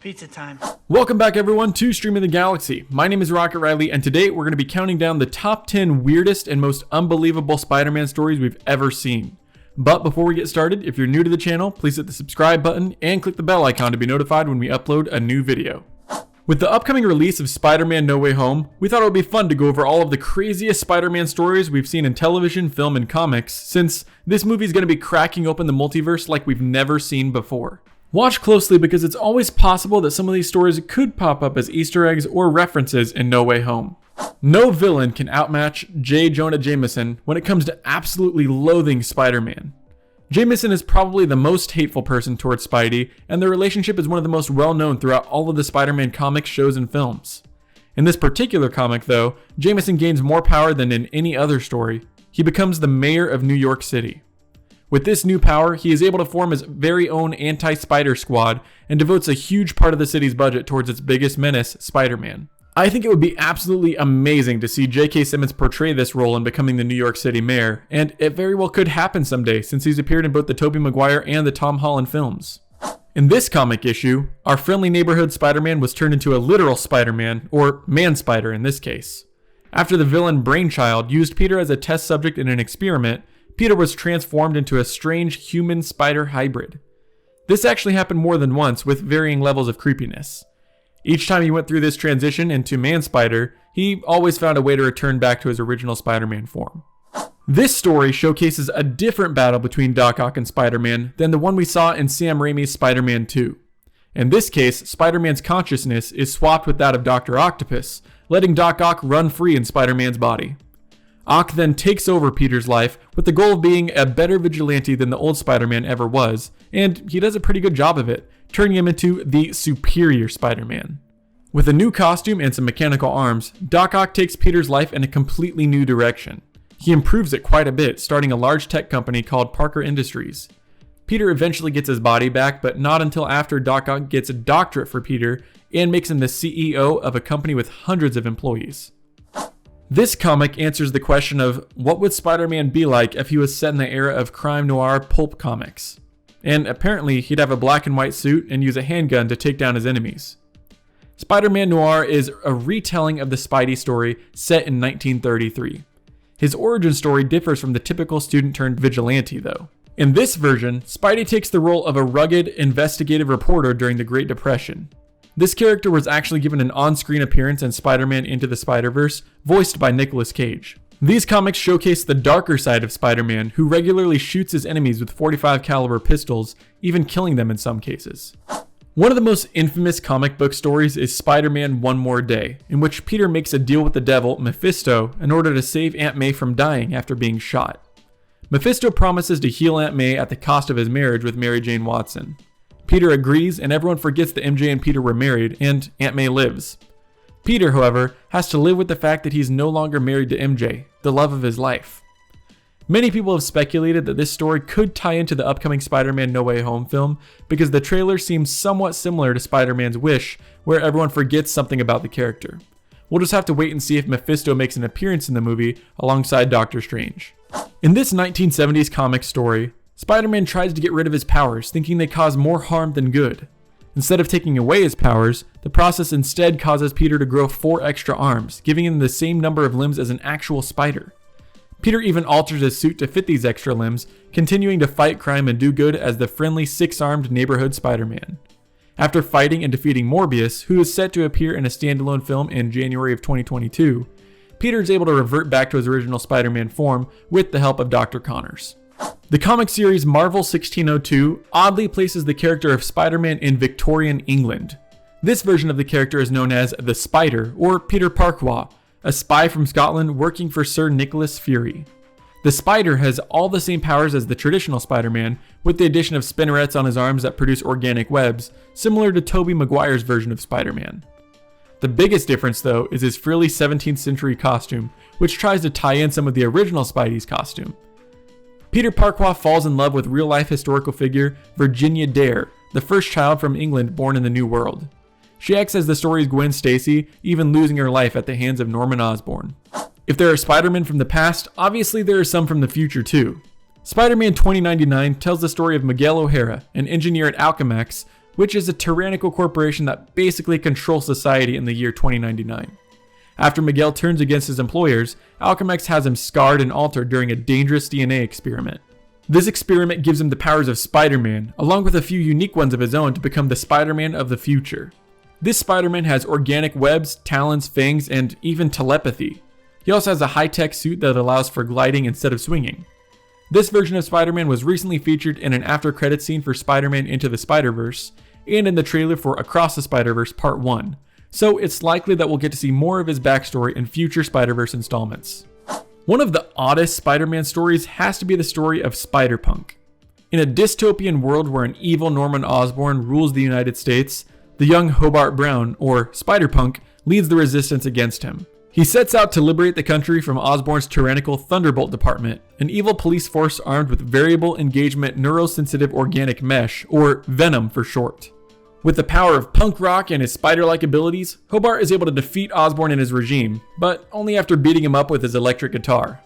Pizza time. Welcome back everyone to Stream of the Galaxy. My name is Rocket Riley and today we're going to be counting down the top 10 weirdest and most unbelievable Spider-Man stories we've ever seen. But before we get started, if you're new to the channel, please hit the subscribe button and click the bell icon to be notified when we upload a new video. With the upcoming release of Spider-Man No Way Home, we thought it would be fun to go over all of the craziest Spider-Man stories we've seen in television, film, and comics, since this movie is going to be cracking open the multiverse like we've never seen before. Watch closely because it's always possible that some of these stories could pop up as Easter eggs or references in No Way Home. No villain can outmatch Jonah Jameson when it comes to absolutely loathing Spider-Man. Jameson is probably the most hateful person towards Spidey, and their relationship is one of the most well-known throughout all of the Spider-Man comics, shows, and films. In this particular comic, though, Jameson gains more power than in any other story. He becomes the mayor of New York City. With this new power, he is able to form his very own anti-Spider squad and devotes a huge part of the city's budget towards its biggest menace, Spider-Man. I think it would be absolutely amazing to see J.K. Simmons portray this role in becoming the New York City mayor, and it very well could happen someday since he's appeared in both the Tobey Maguire and the Tom Holland films. In this comic issue, our friendly neighborhood Spider-Man was turned into a literal Spider-Man, or Man-Spider in this case. After the villain Brainchild used Peter as a test subject in an experiment, Peter was transformed into a strange human-spider hybrid. This actually happened more than once with varying levels of creepiness. Each time he went through this transition into Man-Spider, he always found a way to return back to his original Spider-Man form. This story showcases a different battle between Doc Ock and Spider-Man than the one we saw in Sam Raimi's Spider-Man 2. In this case, Spider-Man's consciousness is swapped with that of Dr. Octopus, letting Doc Ock run free in Spider-Man's body. Ock then takes over Peter's life with the goal of being a better vigilante than the old Spider-Man ever was, and he does a pretty good job of it, turning him into the superior Spider-Man. With a new costume and some mechanical arms, Doc Ock takes Peter's life in a completely new direction. He improves it quite a bit, starting a large tech company called Parker Industries. Peter eventually gets his body back, but not until after Doc Ock gets a doctorate for Peter and makes him the CEO of a company with hundreds of employees. This comic answers the question of what would Spider-Man be like if he was set in the era of crime noir pulp comics. And apparently he'd have a black and white suit and use a handgun to take down his enemies. Spider-Man Noir is a retelling of the Spidey story set in 1933. His origin story differs from the typical student-turned-vigilante though. In this version, Spidey takes the role of a rugged, investigative reporter during the Great Depression. This character was actually given an on-screen appearance in Spider-Man Into the Spider-Verse, voiced by Nicolas Cage. These comics showcase the darker side of Spider-Man, who regularly shoots his enemies with .45 caliber pistols, even killing them in some cases. One of the most infamous comic book stories is Spider-Man One More Day, in which Peter makes a deal with the devil, Mephisto, in order to save Aunt May from dying after being shot. Mephisto promises to heal Aunt May at the cost of his marriage with Mary Jane Watson. Peter agrees, and everyone forgets that MJ and Peter were married, and Aunt May lives. Peter, however, has to live with the fact that he's no longer married to MJ, the love of his life. Many people have speculated that this story could tie into the upcoming Spider-Man No Way Home film because the trailer seems somewhat similar to Spider-Man's Wish, where everyone forgets something about the character. We'll just have to wait and see if Mephisto makes an appearance in the movie alongside Doctor Strange. In this 1970s comic story, Spider-Man tries to get rid of his powers, thinking they cause more harm than good. Instead of taking away his powers, the process instead causes Peter to grow 4 extra arms, giving him the same number of limbs as an actual spider. Peter even alters his suit to fit these extra limbs, continuing to fight crime and do good as the friendly 6-armed neighborhood Spider-Man. After fighting and defeating Morbius, who is set to appear in a standalone film in January of 2022, Peter is able to revert back to his original Spider-Man form with the help of Dr. Connors. The comic series Marvel 1602 oddly places the character of Spider-Man in Victorian England. This version of the character is known as the Spider, or Peter Parquois, a spy from Scotland working for Sir Nicholas Fury. The Spider has all the same powers as the traditional Spider-Man, with the addition of spinnerets on his arms that produce organic webs, similar to Tobey Maguire's version of Spider-Man. The biggest difference, though, is his frilly 17th century costume, which tries to tie in some of the original Spidey's costume. Peter Parquois falls in love with real-life historical figure Virginia Dare, the first child from England born in the New World. She acts as the story's Gwen Stacy, even losing her life at the hands of Norman Osborn. If there are Spider-Men from the past, obviously there are some from the future too. Spider-Man 2099 tells the story of Miguel O'Hara, an engineer at Alchemax, which is a tyrannical corporation that basically controls society in the year 2099. After Miguel turns against his employers, Alchemax has him scarred and altered during a dangerous DNA experiment. This experiment gives him the powers of Spider-Man, along with a few unique ones of his own to become the Spider-Man of the future. This Spider-Man has organic webs, talons, fangs, and even telepathy. He also has a high-tech suit that allows for gliding instead of swinging. This version of Spider-Man was recently featured in an after-credits scene for Spider-Man Into the Spider-Verse, and in the trailer for Across the Spider-Verse Part 1, so it's likely that we'll get to see more of his backstory in future Spider-Verse installments. One of the oddest Spider-Man stories has to be the story of Spider-Punk. In a dystopian world where an evil Norman Osborn rules the United States, the young Hobart Brown, or Spider-Punk, leads the resistance against him. He sets out to liberate the country from Osborn's tyrannical Thunderbolt Department, an evil police force armed with variable engagement neurosensitive organic mesh, or Venom for short. With the power of punk rock and his spider-like abilities, Hobart is able to defeat Osborn and his regime, but only after beating him up with his electric guitar.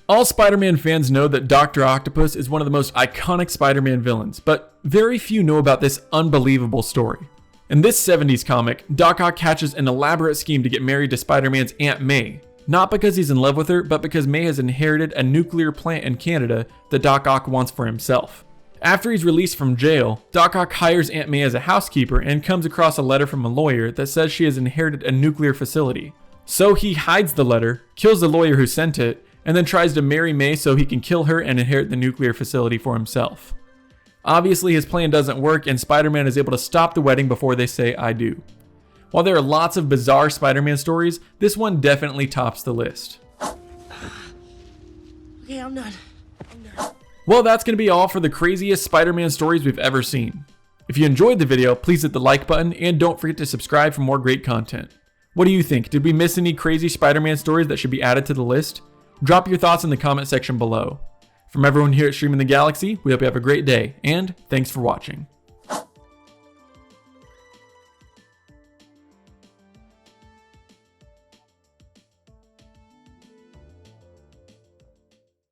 All Spider-Man fans know that Dr. Octopus is one of the most iconic Spider-Man villains, but very few know about this unbelievable story. In this 70s comic, Doc Ock hatches an elaborate scheme to get married to Spider-Man's Aunt May, not because he's in love with her, but because May has inherited a nuclear plant in Canada that Doc Ock wants for himself. After he's released from jail, Doc Ock hires Aunt May as a housekeeper and comes across a letter from a lawyer that says she has inherited a nuclear facility. So he hides the letter, kills the lawyer who sent it, and then tries to marry May so he can kill her and inherit the nuclear facility for himself. Obviously his plan doesn't work and Spider-Man is able to stop the wedding before they say I do. While there are lots of bizarre Spider-Man stories, this one definitely tops the list. Okay, I'm done. Well, that's going to be all for the craziest Spider-Man stories we've ever seen. If you enjoyed the video, please hit the like button and don't forget to subscribe for more great content. What do you think? Did we miss any crazy Spider-Man stories that should be added to the list? Drop your thoughts in the comment section below. From everyone here at Streaming the Galaxy, we hope you have a great day, and thanks for watching.